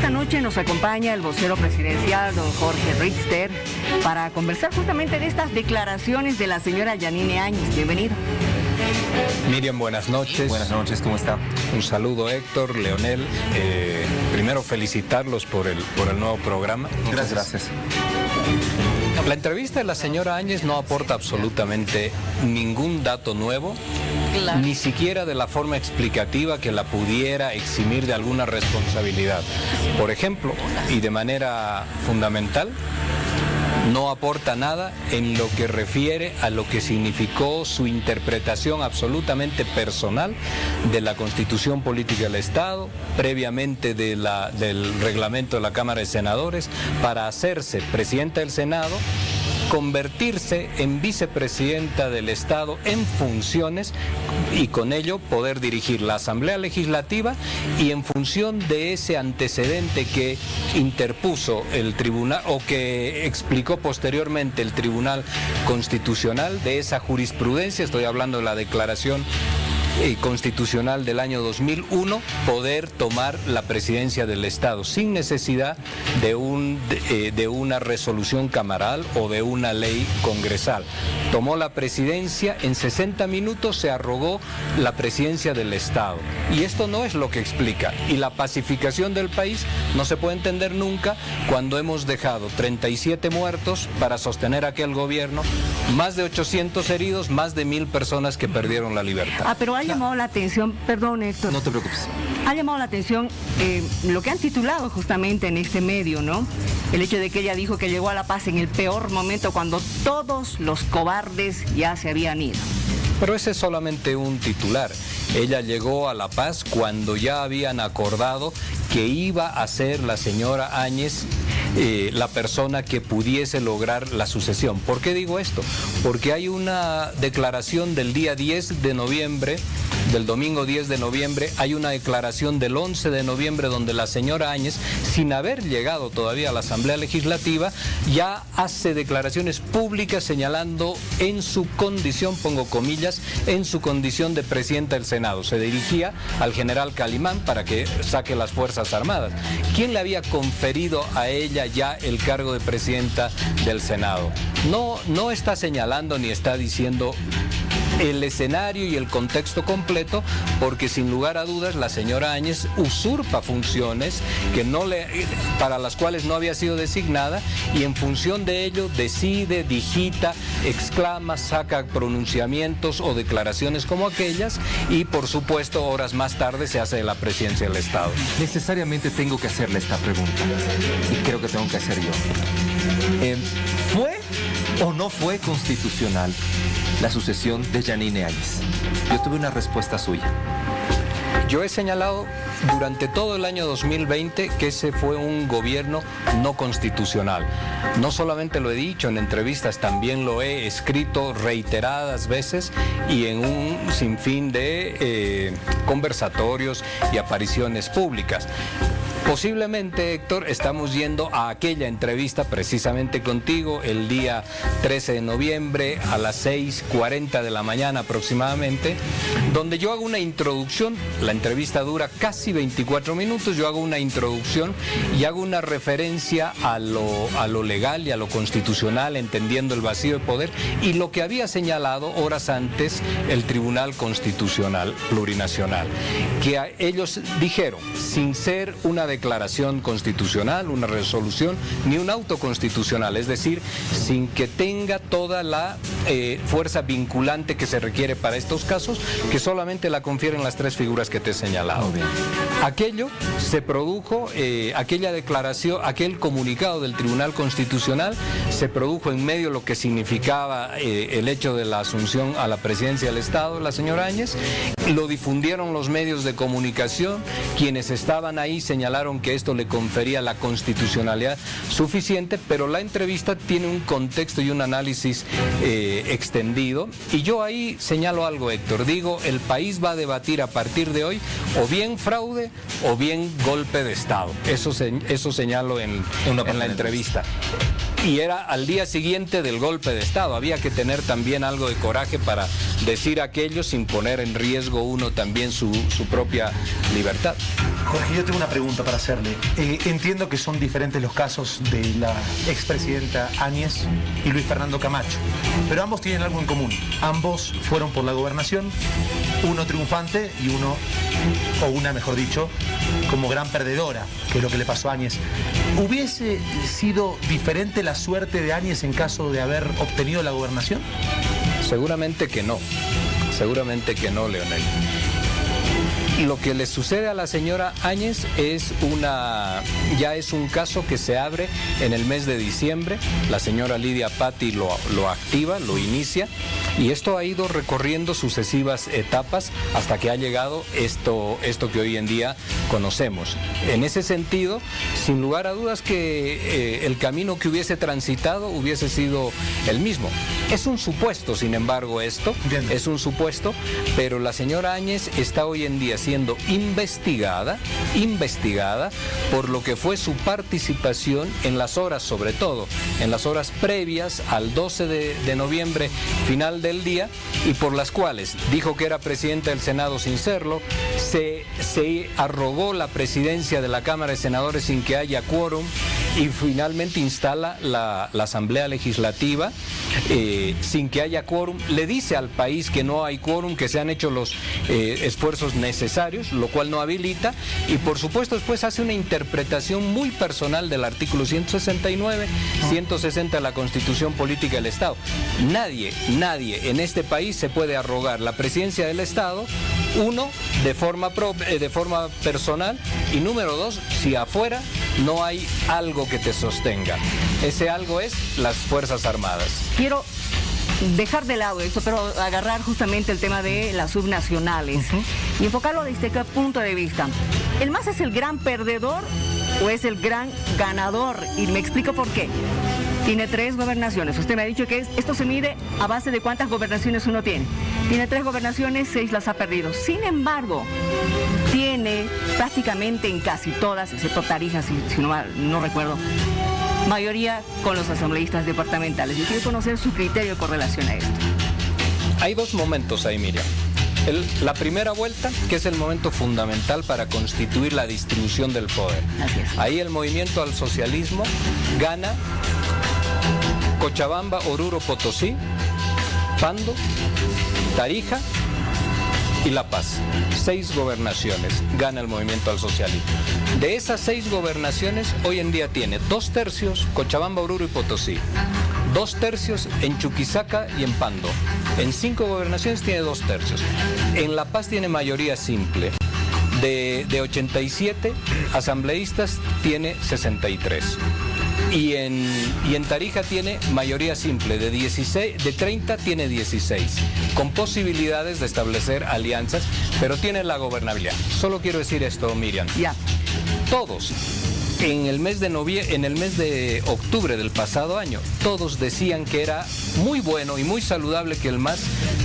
Esta noche nos acompaña el vocero presidencial, don Jorge Richter, para conversar justamente de estas declaraciones de la señora Yanine Áñez. Bienvenido. Miriam, buenas noches. Buenas noches, ¿cómo está? Un saludo, Héctor, Leonel. Primero felicitarlos por el nuevo programa. Muchas gracias. La entrevista de la señora Áñez no aporta absolutamente ningún dato nuevo, ni siquiera de la forma explicativa que la pudiera eximir de alguna responsabilidad. Por ejemplo, y de manera fundamental, no aporta nada en lo que refiere a lo que significó su interpretación absolutamente personal de la Constitución Política del Estado, previamente del reglamento de la Cámara de Senadores, para hacerse presidenta del Senado, convertirse en vicepresidenta del Estado en funciones y con ello poder dirigir la Asamblea Legislativa, y en función de ese antecedente que interpuso el tribunal o que explicó posteriormente el Tribunal Constitucional, de esa jurisprudencia, estoy hablando de la declaración constitucional del año 2001, poder tomar la presidencia del Estado sin necesidad de una resolución camaral o de una ley congresal. Tomó la presidencia, en 60 minutos se arrogó la presidencia del Estado. Y esto no es lo que explica. Y la pacificación del país no se puede entender nunca cuando hemos dejado 37 muertos para sostener aquel gobierno, más de 800 heridos, más de 1000 personas que perdieron la libertad. Pero ha llamado la atención, perdón, Héctor. No te preocupes. Ha llamado la atención lo que han titulado justamente en este medio, ¿no? El hecho de que ella dijo que llegó a La Paz en el peor momento, cuando todos los cobardes ya se habían ido. Pero ese es solamente un titular. Ella llegó a La Paz cuando ya habían acordado que iba a ser la señora Áñez la persona que pudiese lograr la sucesión. ¿Por qué digo esto? Porque hay una declaración del día 10 de noviembre, del domingo 10 de noviembre, hay una declaración del 11 de noviembre donde la señora Áñez, sin haber llegado todavía a la Asamblea Legislativa, ya hace declaraciones públicas señalando en su condición, pongo comillas, en su condición de presidenta del Senado. Se dirigía al general Calimán para que saque las Fuerzas Armadas. ¿Quién le había conferido a ella ya el cargo de presidenta del Senado? No está señalando ni está diciendo el escenario y el contexto completo, porque sin lugar a dudas la señora Áñez usurpa funciones para las cuales no había sido designada, y en función de ello decide, digita, exclama, saca pronunciamientos o declaraciones como aquellas, y por supuesto horas más tarde se hace de la presidencia del Estado. Necesariamente tengo que hacerle esta pregunta, y creo que tengo que hacer yo. ¿Fue o no fue constitucional la sucesión de Yanine Áñez? Yo tuve una respuesta suya. Yo he señalado durante todo el año 2020 que ese fue un gobierno no constitucional. No solamente lo he dicho en entrevistas, también lo he escrito reiteradas veces y en un sinfín de conversatorios y apariciones públicas. Posiblemente, Héctor, estamos yendo a aquella entrevista precisamente contigo el día 13 de noviembre a las 6:40 de la mañana aproximadamente, donde yo hago una introducción. La entrevista dura casi 24 minutos, yo hago una introducción y hago una referencia a lo legal y a lo constitucional, entendiendo el vacío de poder y lo que había señalado horas antes el Tribunal Constitucional Plurinacional, que ellos dijeron, sin ser una declaración constitucional, una resolución, ni un auto constitucional, es decir, sin que tenga toda la fuerza vinculante que se requiere para estos casos, que solamente la confieren las tres figuras que te he señalado. Aquello se produjo, aquella declaración, aquel comunicado del Tribunal Constitucional se produjo en medio de lo que significaba el hecho de la asunción a la presidencia del Estado, la señora Áñez. Lo difundieron los medios de comunicación, quienes estaban ahí señalaron que esto le confería la constitucionalidad suficiente, pero la entrevista tiene un contexto y un análisis extendido, y yo ahí señalo algo, Héctor, digo, el país va a debatir a partir de hoy o bien fraude o bien golpe de Estado. Eso señalo en la entrevista. Y era al día siguiente del golpe de Estado. Había que tener también algo de coraje para decir aquello sin poner en riesgo uno también su propia libertad. Jorge, yo tengo una pregunta para hacerle. Entiendo que son diferentes los casos de la expresidenta Áñez y Luis Fernando Camacho, pero ambos tienen algo en común. Ambos fueron por la gobernación, uno triunfante y uno, o una mejor dicho, como gran perdedora, que es lo que le pasó a Áñez. ¿Hubiese sido diferente la suerte de Áñez en caso de haber obtenido la gobernación? Seguramente que no, Leonel. Lo que le sucede a la señora Áñez ya es un caso que se abre en el mes de diciembre. La señora Lidia Patti lo activa, lo inicia, y esto ha ido recorriendo sucesivas etapas hasta que ha llegado esto que hoy en día conocemos. En ese sentido, sin lugar a dudas que el camino que hubiese transitado hubiese sido el mismo. Es un supuesto, sin embargo, es un supuesto, pero la señora Áñez está hoy en día siendo investigada por lo que fue su participación en las horas, sobre todo en las horas previas al 12 de noviembre, final del día, y por las cuales dijo que era presidenta del Senado sin serlo, se arrogó la presidencia de la Cámara de Senadores sin que haya quórum, y finalmente instala la Asamblea Legislativa sin que haya quórum. Le dice al país que no hay quórum, que se han hecho los esfuerzos necesarios, lo cual no habilita, y por supuesto después hace una interpretación muy personal del artículo 169, 160 de la Constitución Política del Estado. Nadie en este país se puede arrogar la presidencia del Estado, uno, de forma personal, y número dos, si afuera no hay algo que te sostenga. Ese algo es las Fuerzas Armadas. Quiero dejar de lado esto, pero agarrar justamente el tema de las subnacionales y enfocarlo desde qué punto de vista. ¿El MAS es el gran perdedor o es el gran ganador? Y me explico por qué. Tiene 3 gobernaciones. Usted me ha dicho que esto se mide a base de cuántas gobernaciones uno tiene. Tiene 3 gobernaciones, 6 las ha perdido. Sin embargo, tiene prácticamente en casi todas, excepto Tarija, si no recuerdo, mayoría con los asambleístas departamentales. Yo quiero conocer su criterio con relación a esto. Hay 2 momentos ahí, Miriam. La primera vuelta, que es el momento fundamental para constituir la distribución del poder. Así es. Ahí el movimiento al socialismo gana Cochabamba, Oruro, Potosí, Pando, Tarija y La Paz. 6 gobernaciones gana el movimiento al socialismo. De esas 6 gobernaciones, hoy en día tiene 2/3 Cochabamba, Oruro y Potosí, 2/3 en Chuquisaca y en Pando. En 5 gobernaciones tiene 2/3. En La Paz tiene mayoría simple. De 87 asambleístas tiene 63. Y en Tarija tiene mayoría simple, de 30 tiene 16, con posibilidades de establecer alianzas, pero tiene la gobernabilidad. Solo quiero decir esto, Miriam. Ya. Todos, en el mes de octubre del pasado año, todos decían que era muy bueno y muy saludable que el MAS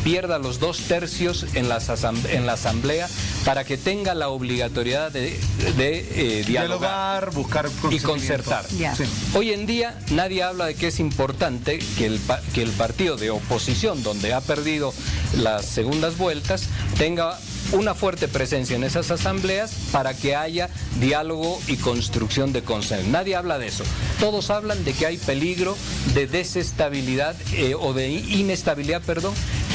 pierda los 2/3 en la asamblea para que tenga la obligatoriedad de dialogar, buscar y concertar. Ya. Sí. Hoy en día nadie habla de que es importante que el partido de oposición, donde ha perdido las segundas vueltas, tenga una fuerte presencia en esas asambleas para que haya diálogo y construcción de consenso. Nadie habla de eso. Todos hablan de que hay peligro de desestabilidad o de inestabilidad,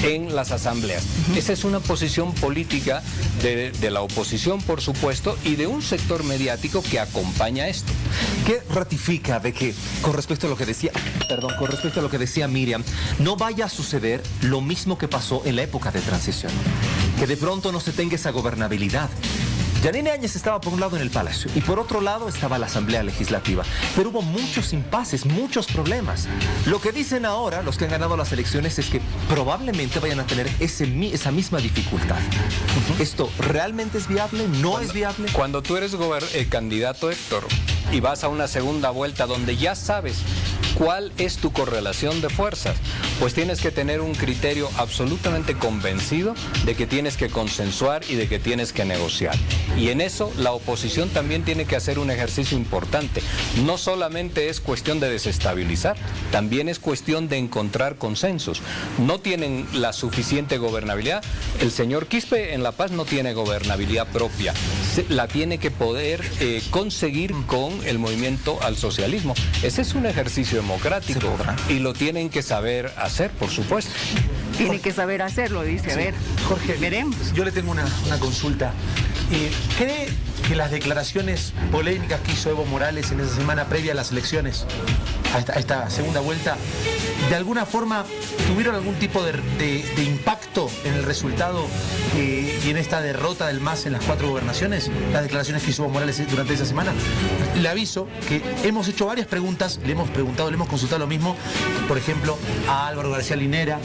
en las asambleas. Esa es una posición política de la oposición, por supuesto, y de un sector mediático que acompaña esto. ¿Qué ratifica de que, con respecto a lo que decía Miriam, no vaya a suceder lo mismo que pasó en la época de transición? Que de pronto no se tenga esa gobernabilidad. Yanine Áñez estaba por un lado en el Palacio y por otro lado estaba la Asamblea Legislativa. Pero hubo muchos impases, muchos problemas. Lo que dicen ahora los que han ganado las elecciones es que probablemente vayan a tener esa misma dificultad. ¿Esto realmente es viable? ¿No es viable? Cuando tú eres candidato, Héctor, y vas a una segunda vuelta donde ya sabes cuál es tu correlación de fuerzas, pues tienes que tener un criterio absolutamente convencido de que tienes que consensuar y de que tienes que negociar. Y en eso la oposición también tiene que hacer un ejercicio importante. No solamente es cuestión de desestabilizar, también es cuestión de encontrar consensos. No tienen la suficiente gobernabilidad. El señor Quispe en La Paz no tiene gobernabilidad propia. La tiene que poder conseguir con el movimiento al socialismo. Ese es un ejercicio democrático y lo tienen que saber hacer, por supuesto. Tiene que saber hacerlo, dice. Sí. A ver, Jorge, veremos. Yo le tengo una consulta. ¿Cree que las declaraciones polémicas que hizo Evo Morales en esa semana previa a las elecciones, a esta segunda vuelta, de alguna forma tuvieron algún tipo de impacto en el resultado y en esta derrota del MAS en las 4 gobernaciones? Las declaraciones que hizo Evo Morales durante esa semana. Le aviso que hemos hecho varias preguntas, le hemos consultado lo mismo, por ejemplo, a Álvaro García Linera,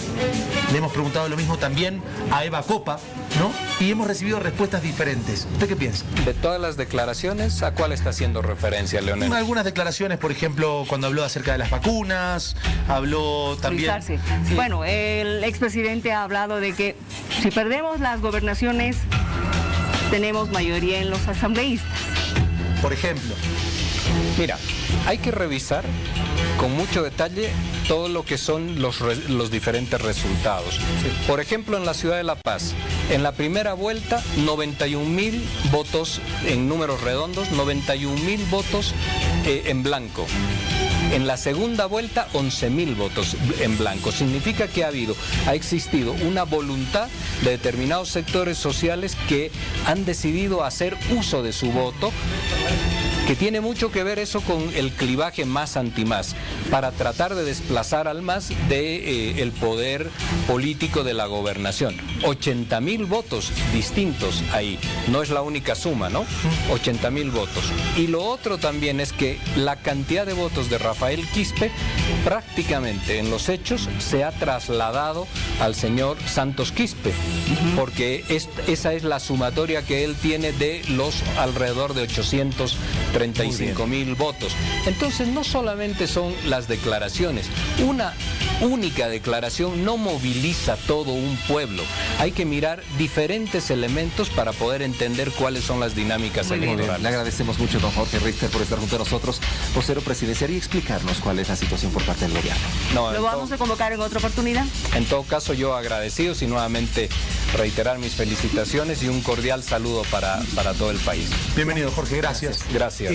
le hemos preguntado lo mismo también a Eva Copa, ¿no? Y hemos recibido respuestas diferentes. ¿Usted qué piensa? De todas las declaraciones, ¿a cuál está haciendo referencia, Leonel? Algunas declaraciones, por ejemplo, cuando habló acerca de las vacunas, habló también... Sí. Bueno, el expresidente ha hablado de que si perdemos las gobernaciones, tenemos mayoría en los asambleístas. Por ejemplo. Mira, hay que revisar con mucho detalle todo lo que son los diferentes resultados. Sí. Por ejemplo, en la ciudad de La Paz, en la primera vuelta, 91.000 votos en números redondos, 91.000 votos en blanco. En la segunda vuelta, 11.000 votos en blanco. Significa que ha existido una voluntad de determinados sectores sociales que han decidido hacer uso de su voto, que tiene mucho que ver eso con el clivaje MAS anti-MAS, para tratar de desplazar al MAS del poder político de la gobernación. 80.000 votos distintos ahí, no es la única suma, ¿no? 80.000 votos. Y lo otro también es que la cantidad de votos de Rafael Quispe prácticamente en los hechos se ha trasladado al señor Santos Quispe, porque esa es la sumatoria que él tiene de los alrededor de 835.000 votos. Entonces no solamente son las declaraciones, una única declaración no moviliza todo un pueblo. Hay que mirar diferentes elementos para poder entender cuáles son las dinámicas electorales. Le agradecemos mucho, don Jorge Richter, por estar junto a nosotros, vocero presidencial, y explicarnos cuál es la situación por parte del gobierno. ¿Lo vamos a convocar en otra oportunidad? En todo caso, yo agradecido y nuevamente reiterar mis felicitaciones y un cordial saludo para todo el país. Bienvenido, Jorge, gracias. Gracias.